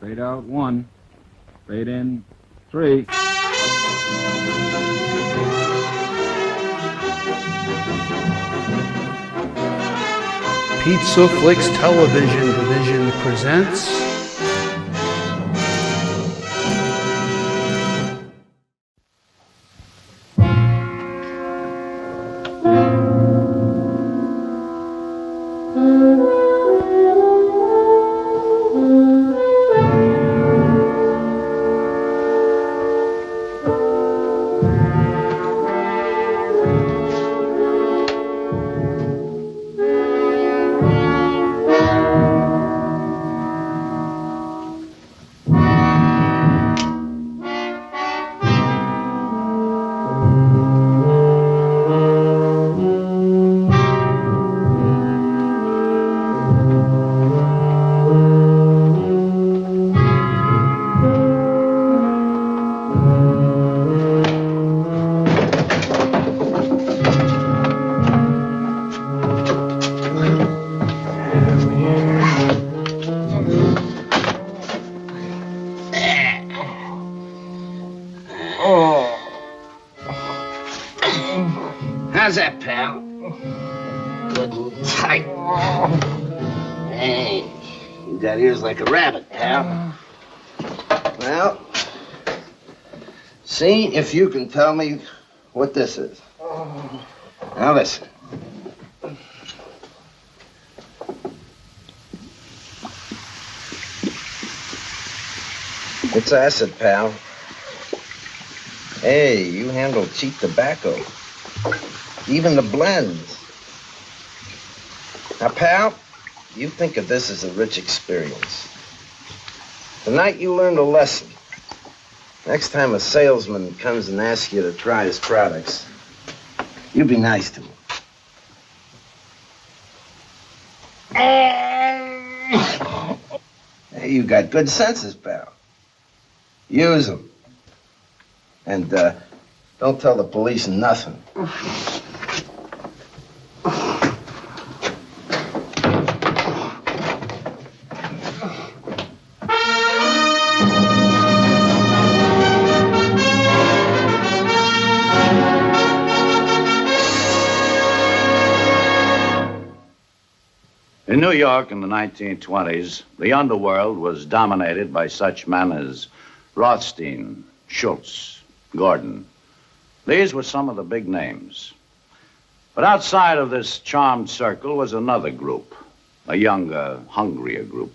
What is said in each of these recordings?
Fade out 1. Fade in 3. Pizza Flicks Television Division presents How's that, pal? Good and tight. Hey, you got ears like a rabbit, pal. Well, see if you can tell me what this is. Now listen. It's acid, pal. Hey, you handle cheap tobacco. Even the blends. Now, pal, you think of this as a rich experience. Tonight you learned a lesson. Next time a salesman comes and asks you to try his products, you be nice to him. Hey, you got good senses, pal. Use them. And, don't tell the police nothing. In New York in the 1920s, the underworld was dominated by such men as Rothstein, Schultz, Gordon. These were some of the big names. But outside of this charmed circle was another group, a younger, hungrier group.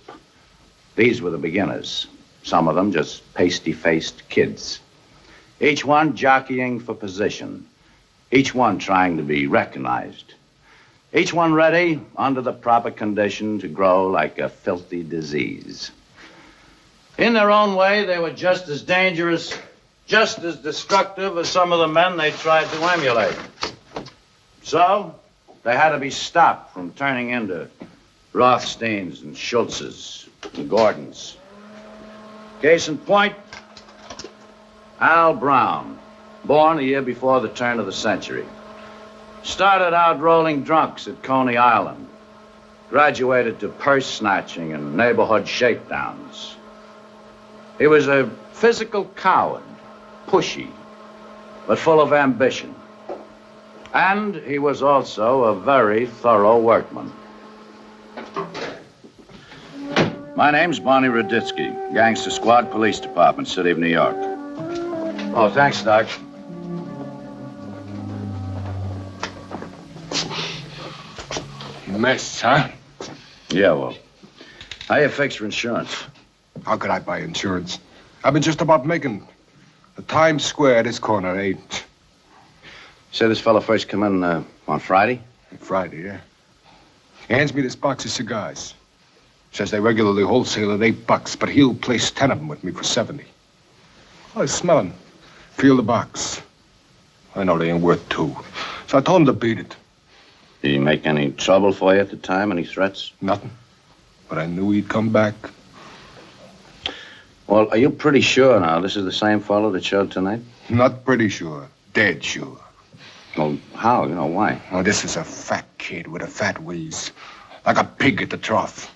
These were the beginners, some of them just pasty-faced kids, each one jockeying for position, each one trying to be recognized, each one ready, under the proper condition, to grow like a filthy disease. In their own way, they were just as dangerous, just as destructive as some of the men they tried to emulate. So, they had to be stopped from turning into Rothsteins and Schultzes and Gordons. Case in point, Al Brown, born a year before the turn of the century. Started out rolling drunks at Coney Island. Graduated to purse snatching and neighborhood shakedowns. He was a physical coward, pushy, but full of ambition. And he was also a very thorough workman. My name's Barney Ruditsky, Gangster Squad, Police Department, City of New York. Oh, thanks, Doc. Mess, huh? Yeah, well, how you fix your insurance? How could I buy insurance? I've been just about making the Times Square this corner ain't. Say this fella first come in on Friday? Friday, yeah. He hands me this box of cigars. Says they regularly wholesale at $8, but he'll place 10 of them with me for 70. I smell 'em. Feel the box. I know they ain't worth 2. So I told him to beat it. Did he make any trouble for you at the time? Any threats? Nothing. But I knew he'd come back. Well, are you pretty sure now this is the same fellow that showed tonight? Not pretty sure. Dead sure. Well, how? You know, why? Oh, this is a fat kid with a fat wheeze. Like a pig at the trough.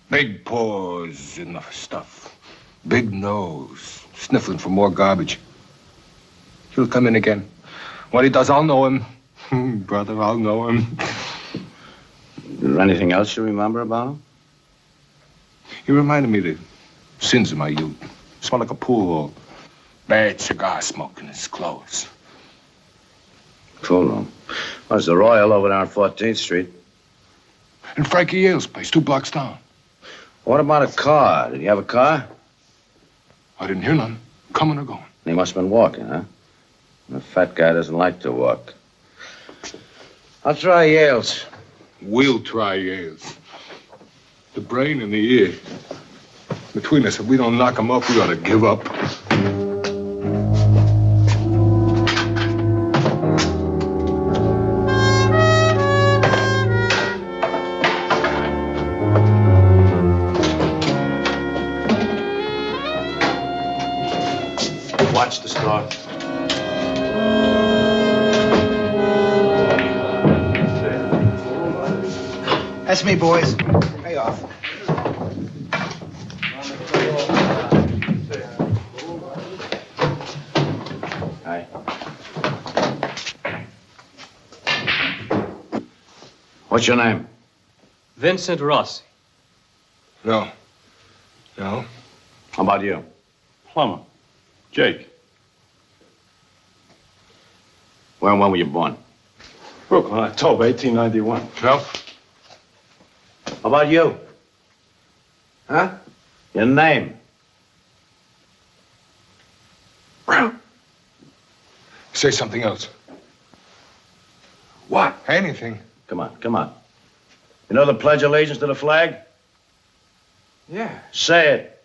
Big paws in the stuff. Big nose, sniffling for more garbage. He'll come in again. What he does, I'll know him. Brother, I'll know him. Is there anything else you remember about him? He reminded me of the sins of my youth. Smelled like a pool hall. Bad cigar smoke in his clothes. Pool room. There's the Royal over there on 14th Street. And Frankie Yale's place, 2 blocks down. What about a car? Did he have a car? I didn't hear none. Coming or going? He must have been walking, huh? The fat guy doesn't like to walk. I'll try Yale's. We'll try Yale's. The brain and the ear. Between us, if we don't knock him up, we ought to give up. Watch the store. That's me, boys. Pay off. Hi. What's your name? Vincent Rossi. No. No. How about you? Plumber. Jake. Where and when were you born? Brooklyn, October 1891. No. How about you? Huh? Your name? Brown. Say something else. What? Anything. Come on, come on. You know the Pledge of Allegiance to the flag? Yeah. Say it.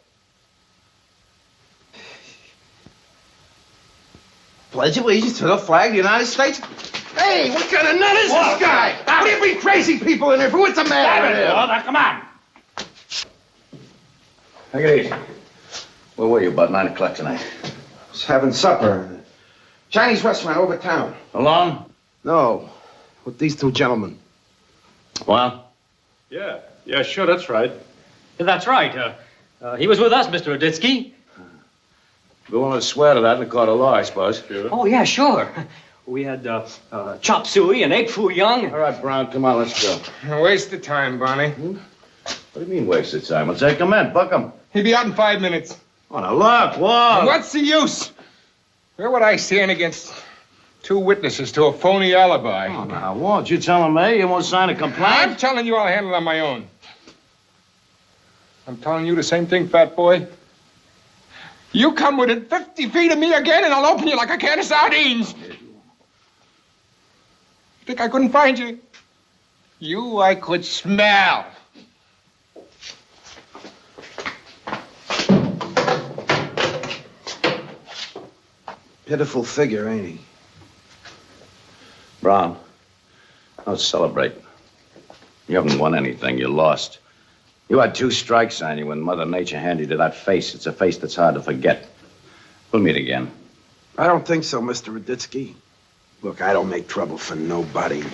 Pledge allegiance to the flag of the United States? Hey, what kind of nut is this guy? What do you bring crazy people in here for? What's the matter with him? Come on. Take it easy. Where were you about 9 o'clock tonight? I was having supper. Chinese restaurant over town. Alone? No, with these 2 gentlemen. Well? Yeah, sure, that's right. That's right. He was with us, Mr. Ruditsky. Be willing to swear to that in the court of law, I suppose. Sure. Oh, yeah, sure. We had chop suey and egg foo young. All right, Brown, come on, let's go. A waste of time, Barney. What do you mean waste of time? Well, take him in, buck him. He'll be out in 5 minutes. Oh, now look, whoa. What's the use? Where would I stand against 2 witnesses to a phony alibi? Oh, now, won't you telling me you won't sign a I'm complaint? telling you I'll handle it on my own. I'm telling you the same thing, fat boy. You come within 50 feet of me again, and I'll open you like a can of sardines. Think I couldn't find you? You I could smell. Pitiful figure, ain't he? Brown, don't celebrate. You haven't won anything, you lost. You had 2 strikes on you when Mother Nature handed you that face. It's a face that's hard to forget. We'll meet again. I don't think so, Mr. Ruditsky. Look, I don't make trouble for nobody.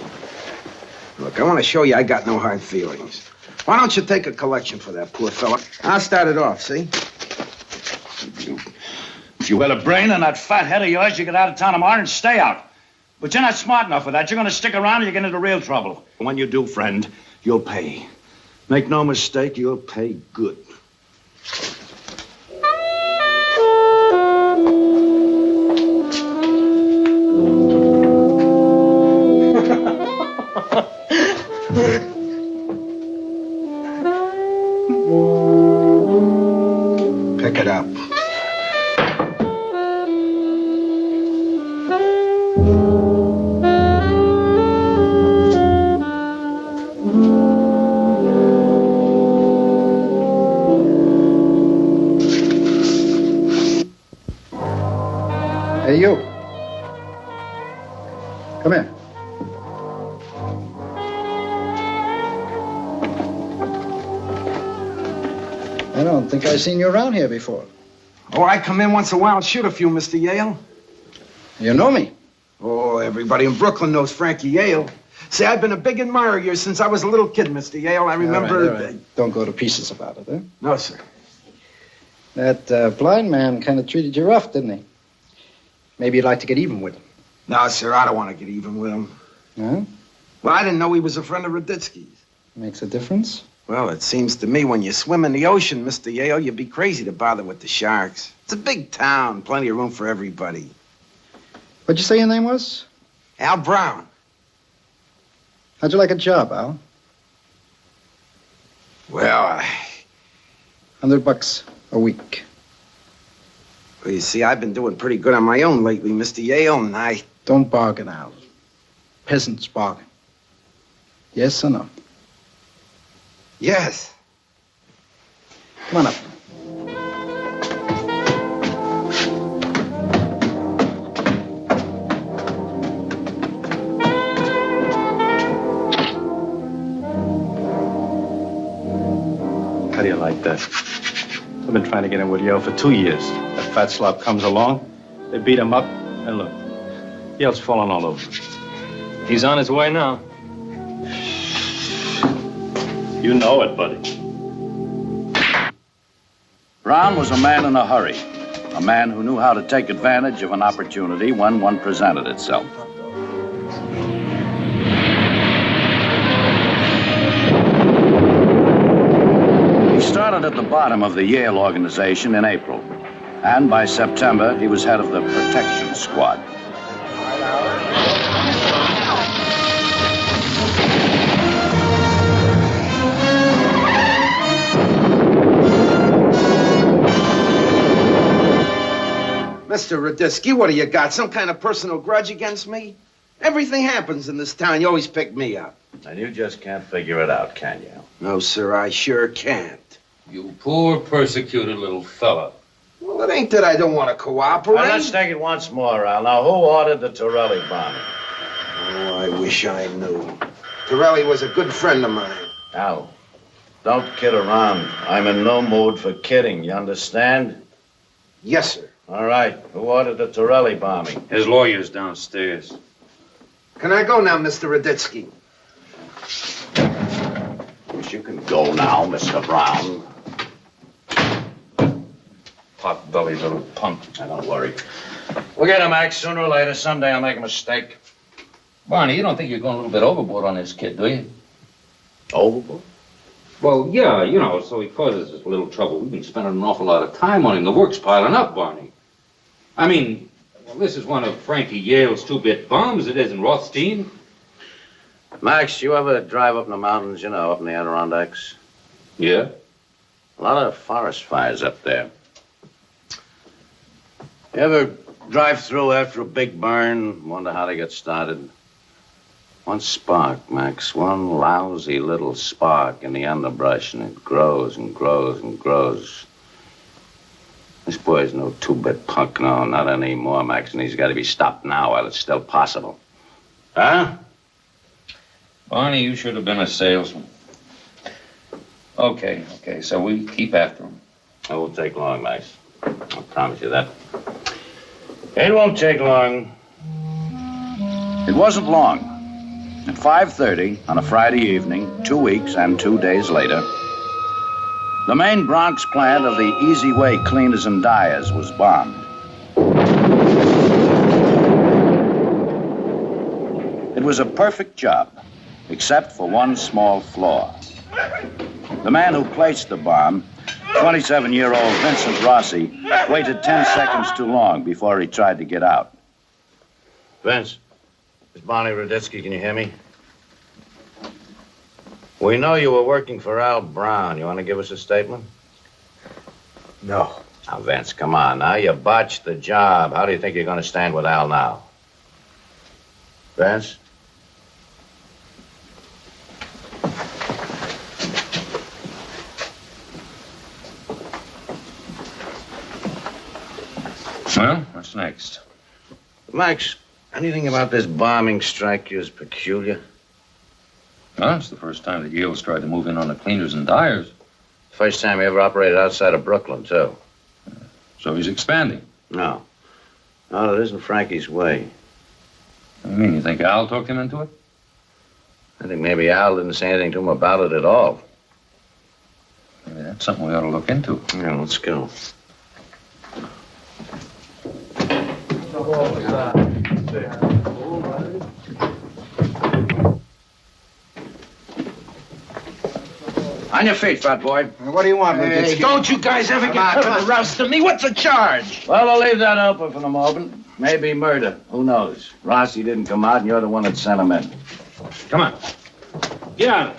Look, I want to show you I got no hard feelings. Why don't you take a collection for that poor fella? I'll start it off, see? If you had a brain on that fat head of yours, you get out of town tomorrow and stay out. But you're not smart enough for that. You're going to stick around and you get into real trouble. And when you do, friend, you'll pay. Make no mistake, you'll pay good. Pick it up. Hey, you. Come here. I don't think I've seen you around here before. Oh, I come in once in a while and shoot a few, Mr. Yale. You know me? Oh, everybody in Brooklyn knows Frankie Yale. See, I've been a big admirer of yours since I was a little kid, Mr. Yale. I remember... All right. Don't go to pieces about it, huh? No, sir. That blind man kind of treated you rough, didn't he? Maybe you'd like to get even with him. No, sir, I don't want to get even with him. Huh? Well, I didn't know he was a friend of Ruditsky's. Makes a difference. Well, it seems to me when you swim in the ocean, Mr. Yale, you'd be crazy to bother with the sharks. It's a big town, plenty of room for everybody. What'd you say your name was? Al Brown. How'd you like a job, Al? Well, $100 a week. Well, you see, I've been doing pretty good on my own lately, Mr. Yale, and I... Don't bargain, Al. Peasants bargain. Yes or no? Yes. Come on up. How do you like that? I've been trying to get in with Yale for 2 years. That fat slob comes along, they beat him up, and look, Yale's falling all over. He's on his way now. You know it, buddy. Brown was a man in a hurry, a man who knew how to take advantage of an opportunity when one presented itself. He started at the bottom of the Yale organization in April, and by September, he was head of the protection squad. Mr. Ruditsky, what do you got? Some kind of personal grudge against me? Everything happens in this town. You always pick me up. And you just can't figure it out, can you? No, sir, I sure can't. You poor, persecuted little fella. Well, it ain't that I don't want to cooperate. Now, let's take it once more, Al. Now, who ordered the Torelli bombing? Oh, I wish I knew. Torelli was a good friend of mine. Al, don't kid around. I'm in no mood for kidding, you understand? Yes, sir. All right, who ordered the Torelli bombing? His lawyer's downstairs. Can I go now, Mr. Ruditsky? Yes, you can go now, Mr. Brown. Pot-bellied little punk. Now, don't worry. We'll get him, Max, sooner or later. Someday I'll make a mistake. Barney, you don't think you're going a little bit overboard on this kid, do you? Overboard? Well, yeah, you know, so he causes us a little trouble. We've been spending an awful lot of time on him. The work's piling up, Barney. I mean, well, this is one of Frankie Yale's 2-bit bombs. It isn't Rothstein. Max, you ever drive up in the mountains, you know, up in the Adirondacks? Yeah? A lot of forest fires up there. You ever drive through after a big burn, wonder how they get started? One spark, Max, one lousy little spark in the underbrush, and it grows and grows and grows. This boy's no 2-bit punk, no, not anymore, Max, and he's got to be stopped now while it's still possible. Huh? Barney, you should have been a salesman. Okay, so we keep after him. It won't take long, Max. I promise you that. It won't take long. It wasn't long. At 5:30 on a Friday evening, 2 weeks and 2 days later, the main Bronx plant of the Easy Way Cleaners and Dyers was bombed. It was a perfect job, except for one small flaw. The man who placed the bomb, 27-year-old Vincent Rossi, waited 10 seconds too long before he tried to get out. Vince, it's Barney Ruditsky. Can you hear me? We know you were working for Al Brown. You want to give us a statement? No. Now, Vince, come on now. You botched the job. How do you think you're going to stand with Al now? Vince? Well, what's next? Max, anything about this bombing strike you as peculiar? Well, it's the first time that Yale's tried to move in on the cleaners and dyers. First time he ever operated outside of Brooklyn, too. So he's expanding. No. No, that isn't Frankie's way. What do you mean? You think Al talked him into it? I think maybe Al didn't say anything to him about it at all. Maybe that's something we ought to look into. Yeah, let's go. On your feet, fat boy. What do you want, Ruditsky? Don't you guys ever get to the roust of me? What's the charge? Well, we'll leave that open for the moment. Maybe murder. Who knows? Rossi didn't come out, and you're the one that sent him in. Come on. Get on.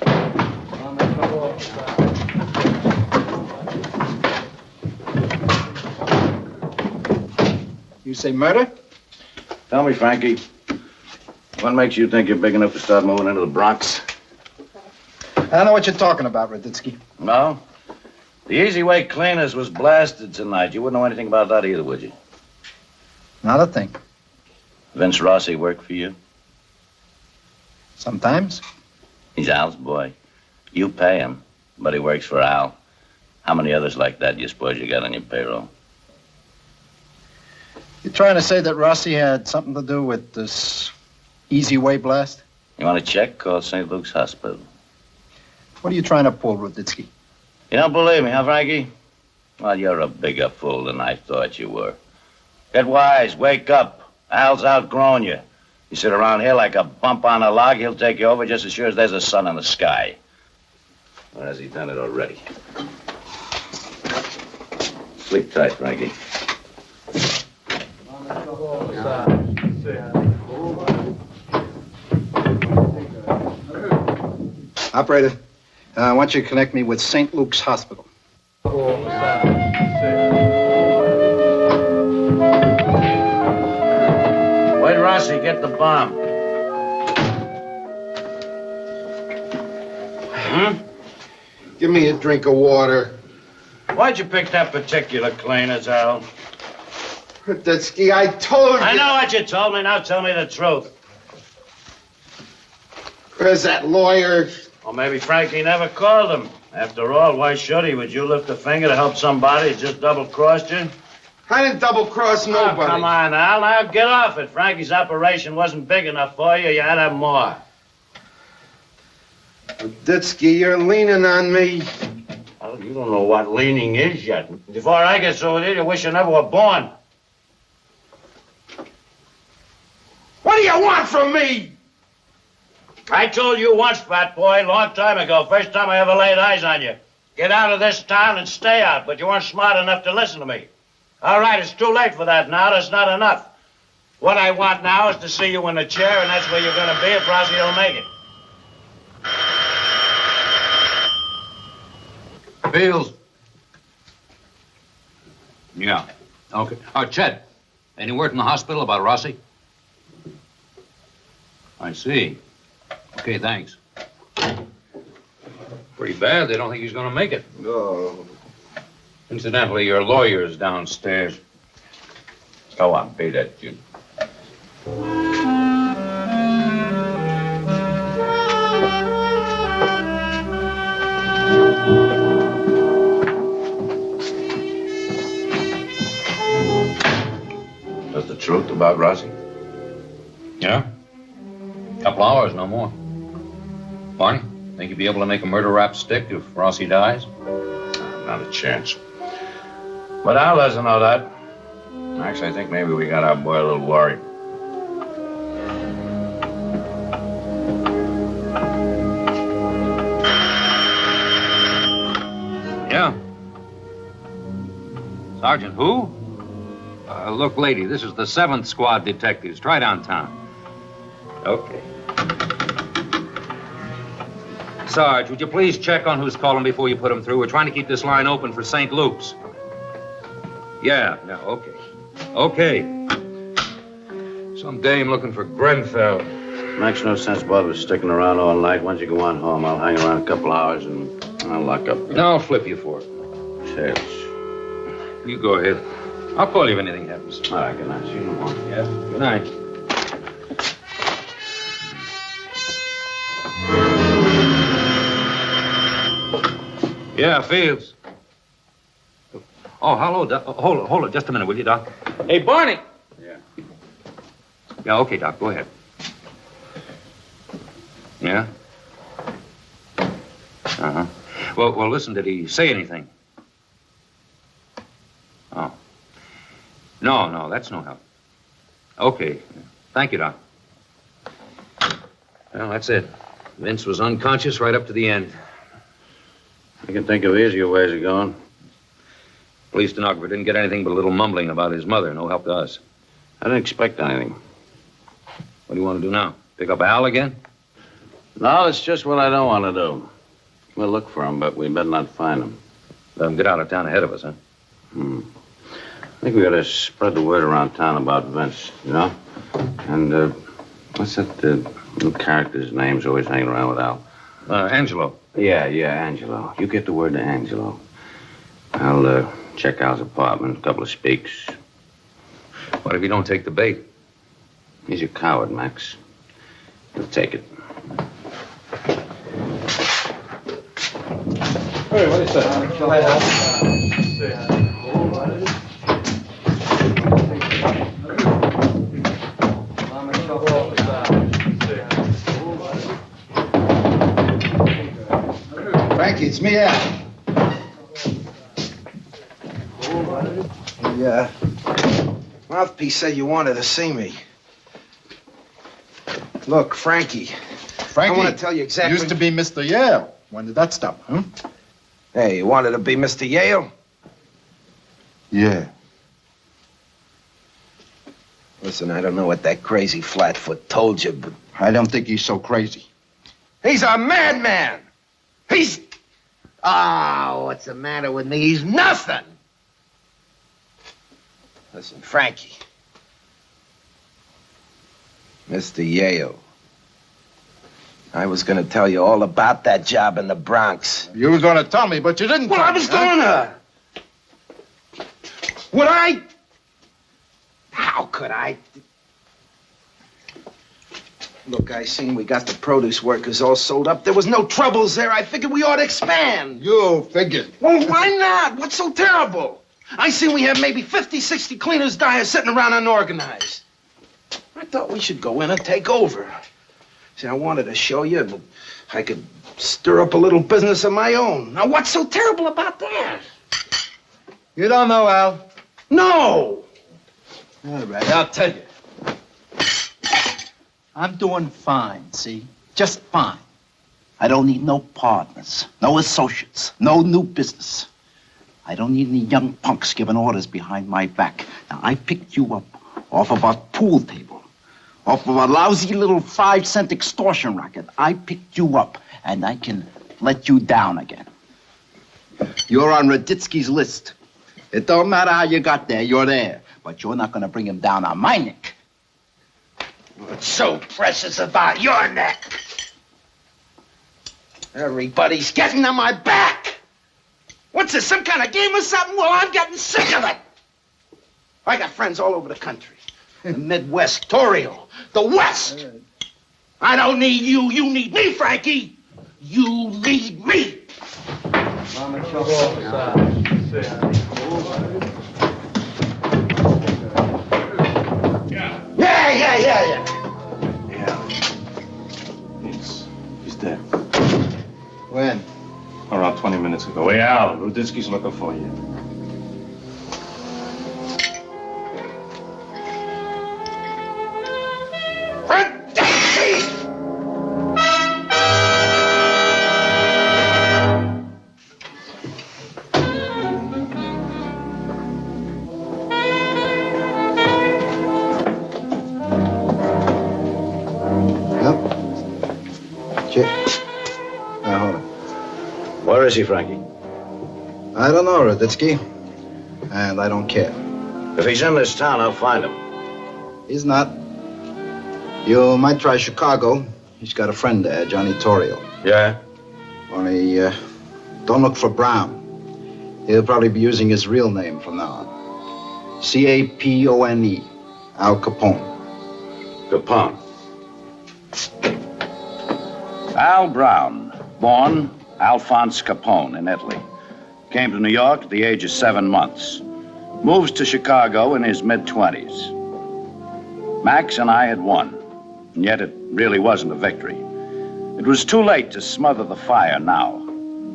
You say murder? Tell me, Frankie, what makes you think you're big enough to start moving into the Bronx? I don't know what you're talking about, Ruditsky. No? The Easy Way Cleaners was blasted tonight. You wouldn't know anything about that either, would you? Not a thing. Vince Rossi work for you? Sometimes. He's Al's boy. You pay him, but he works for Al. How many others like that do you suppose you got on your payroll? You're trying to say that Rossi had something to do with this Easy Way blast? You want to check? Call St. Luke's Hospital. What are you trying to pull, Ruditsky? You don't believe me, huh, Frankie? Well, you're a bigger fool than I thought you were. Get wise. Wake up. Al's outgrown you. You sit around here like a bump on a log, he'll take you over just as sure as there's a sun in the sky. Or has he done it already? Sleep tight, Frankie. Operator, I want you to connect me with St. Luke's Hospital. Where'd Rossi get the bomb? Give me a drink of water. Why'd you pick that particular cleaners, Al? Ruditsky, I told you. I know what you told me. Now tell me the truth. Where's that lawyer? Or maybe Frankie never called him. After all, why should he? Would you lift a finger to help somebody who just double-crossed you? I didn't double-cross nobody. Oh, come on, Al. Now get off it. Frankie's operation wasn't big enough for you. You had to have more. Ruditsky, you're leaning on me. Well, you don't know what leaning is yet. Before I get so with you wish you never were born. What do you want from me? I told you once, fat boy, long time ago, first time I ever laid eyes on you. Get out of this town and stay out, but you weren't smart enough to listen to me. All right, it's too late for that now. That's not enough. What I want now is to see you in the chair, and that's where you're going to be if Rossi don't make it. Fields. Yeah. Okay. Ched, any word from the hospital about Rossi? I see. Okay, thanks. Pretty bad. They don't think he's going to make it. No. Incidentally, your lawyer's downstairs. Go on, beat it, Jim. That's the truth about Rossi? Yeah? Couple hours, no more. Barney, think you'd be able to make a murder rap stick if Rossi dies? Not a chance. But Al doesn't know that. Actually, I think maybe we got our boy a little worried. Yeah. Sergeant who? Look, lady, this is the 7th Squad detectives. Try downtown. Okay. Sarge, would you please check on who's calling before you put him through? We're trying to keep this line open for St. Luke's. Yeah, okay. Okay. Some dame looking for Grenfell. Makes no sense bother sticking around all night. Once you go on home, I'll hang around a couple hours and I'll lock up. No, I'll flip you for it. Cheers. You go ahead. I'll call you if anything happens. All right, good night. See you in the morning. Yeah, good night. Yeah, Fields. Oh, hello, Doc. Hold it just a minute, will you, Doc? Hey, Barney. Yeah. Yeah, okay, Doc, go ahead. Yeah? Uh-huh. Well, listen, did he say anything? Oh. No, that's no help. Okay. Thank you, Doc. Well, that's it. Vince was unconscious right up to the end. I can think of easier ways of going. Police stenographer didn't get anything but a little mumbling about his mother. No help to us. I didn't expect anything. What do you want to do now? Pick up Al again? No, it's just what I don't want to do. We'll look for him, but we better not find him. Let him get out of town ahead of us, huh? I think we ought to spread the word around town about Vince, you know? And, what's that new character's name's always hanging around with Al? Angelo. Yeah, Angelo. You get the word to Angelo. I'll, check Al's apartment, a couple of speaks. What if you don't take the bait? He's a coward, Max. He'll take it. Hey, what do you say? Frankie, it's me, Al. The mouthpiece said you wanted to see me. Look, Frankie. Frankie, I want to tell you exactly. used to be Mr. Yale. When did that stop, huh? Hey, you wanted to be Mr. Yale? Yeah. Listen, I don't know what that crazy flatfoot told you, but I don't think he's so crazy. he's a madman. He's... Oh, what's the matter with me? He's nothing. Listen, Frankie. Mr. Yale. I was gonna tell you all about that job in the Bronx. You were going to tell me, but you didn't Well, tell I me, was huh? gonna. Would I? How could I? Look, I seen we got the produce workers all sold up. There was no troubles there. I figured we ought to expand. You figured. Well, why not? What's so terrible? I seen we have maybe 50, 60 cleaners, dyers sitting around unorganized. I thought we should go in and take over. See, I wanted to show you that I could stir up a little business of my own. Now, what's so terrible about that? You don't know, Al. No! All right, I'll tell you. I'm doing fine, see? Just fine. I don't need no partners, no associates, no new business. I don't need any young punks giving orders behind my back. Now, I picked you up off of a pool table, off of a lousy little 5-cent extortion racket. I picked you up, and I can let you down again. You're on Ruditsky's list. It don't matter how you got there, you're there. But you're not gonna bring him down on my neck. What's so precious about your neck? Everybody's getting on my back. What's this, some kind of game or something? Well, I'm getting sick of it. I got friends all over the country. The Midwest, Torio, the West. I don't need you. You need me, Frankie. You need me. Yeah. He's dead. When? Around 20 minutes ago. Hey, Al, Ruditsky's looking for you. Hold on. Where is he, Frankie? I don't know, Ruditsky. And I don't care. If he's in this town, I'll find him. He's not. You might try Chicago. He's got a friend there, Johnny Torio. Yeah? Only, don't look for Brown. He'll probably be using his real name from now on. Capone, Al Capone. Capone. Al Brown, born Alphonse Capone in Italy. Came to New York at the age of 7 months. Moves to Chicago in his mid-20s. Max and I had won, and yet it really wasn't a victory. It was too late to smother the fire now.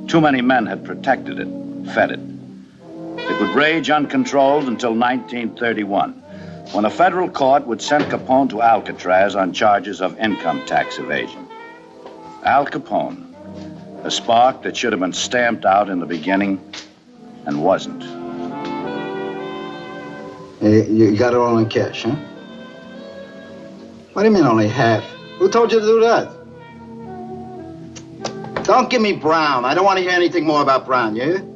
Too many men had protected it, fed it. It would rage uncontrolled until 1931. when a federal court would send Capone to Alcatraz on charges of income tax evasion. Al Capone, a spark that should have been stamped out in the beginning and wasn't. You got it all in cash, huh? What do you mean only half? Who told you to do that? Don't give me Brown. I don't want to hear anything more about Brown, you hear?